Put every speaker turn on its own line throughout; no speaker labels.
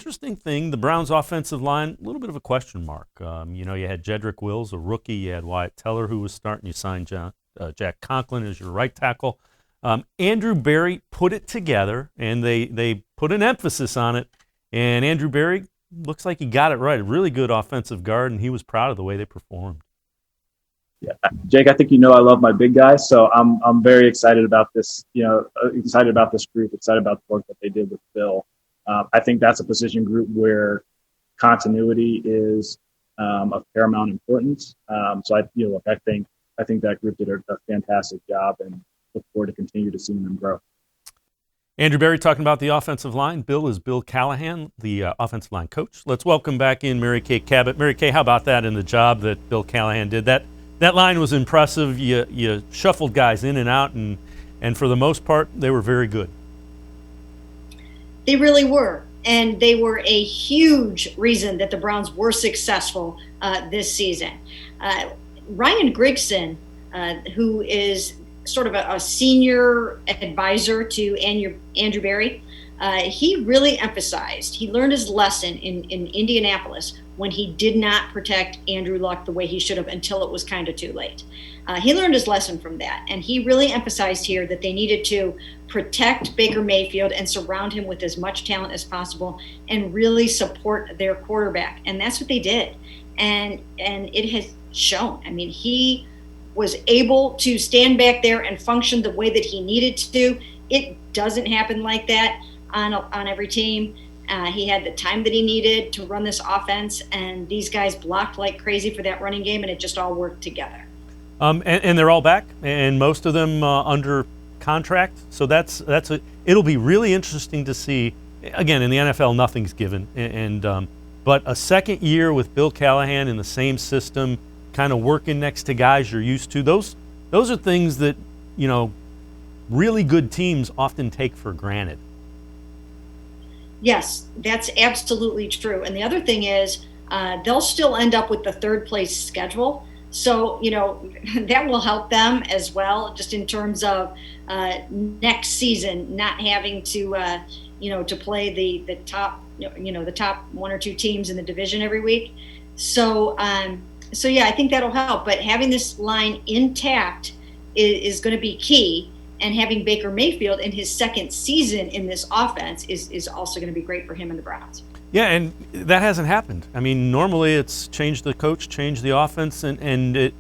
Interesting thing, the Browns' offensive line, a little bit of a question mark. You had Jedrick Wills, a rookie. You had Wyatt Teller, who was starting. You signed Jack Conklin as your right tackle. Andrew Berry put it together, and they put an emphasis on it. And Andrew Berry looks like he got it right. A really good offensive guard, and he was proud of the way they performed.
Yeah, Jake, I think I love my big guys, so I'm very excited about this. Excited about this group, excited about the work that they did with Bill. I think that's a position group where continuity is of paramount importance. So I think that group did a fantastic job, and look forward to continue to seeing them grow.
Andrew Berry talking about the offensive line. Bill is Bill Callahan, the offensive line coach. Let's welcome back in Mary Kay Cabot. Mary Kay, how about that in the job that Bill Callahan did? That line was impressive. You shuffled guys in and out, and for the most part, they were very good.
They really were, and they were a huge reason that the Browns were successful this season. Ryan Grigson, who is sort of a senior advisor to Andrew Berry, he really emphasized, he learned his lesson in Indianapolis when he did not protect Andrew Luck the way he should have until it was kind of too late. He learned his lesson from that, and he really emphasized here that they needed to protect Baker Mayfield and surround him with as much talent as possible and really support their quarterback, and that's what they did. And it has shown. I mean, he was able to stand back there and function the way that he needed to. It doesn't happen like that on every team. He had the time that he needed to run this offense, and these guys blocked like crazy for that running game, and it just all worked together.
And they're all back, and most of them under contract. So it'll be really interesting to see. Again, in the NFL, nothing's given, but a second year with Bill Callahan in the same system, kind of working next to guys you're used to. Those are things that really good teams often take for granted.
Yes, that's absolutely true. And the other thing is, they'll still end up with the third place schedule. So, that will help them as well, just in terms of next season not having to, to play the top, the top one or two teams in the division every week. So yeah, I think that'll help. But having this line intact is going to be key. And having Baker Mayfield in his second season in this offense is also going to be great for him and the Browns.
Yeah, and that hasn't happened. I mean, normally it's change the coach, change the offense, and it,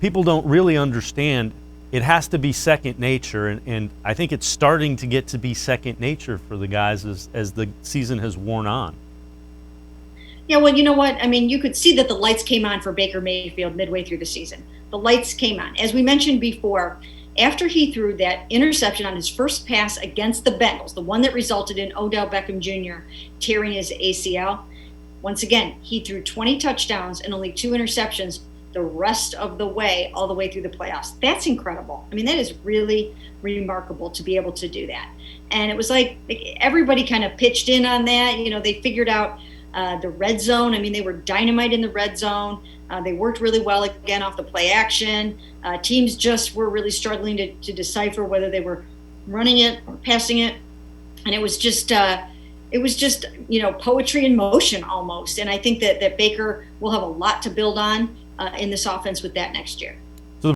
people don't really understand. It has to be second nature, and I think it's starting to get to be second nature for the guys as the season has worn on.
Yeah, well, you know what? I mean, you could see that the lights came on for Baker Mayfield midway through the season. The lights came on. As we mentioned before, after he threw that interception on his first pass against the Bengals, the one that resulted in Odell Beckham Jr. tearing his ACL, once again, he threw 20 touchdowns and only 2 interceptions the rest of the way, all the way through the playoffs. That's incredible. I mean, that is really remarkable to be able to do that. And it was like everybody kind of pitched in on that. They figured out the red zone. I mean, they were dynamite in the red zone. They worked really well again off the play action. Teams just were really struggling to decipher whether they were running it or passing it, and it was just poetry in motion almost. And I think that Baker will have a lot to build on in this offense with that next year.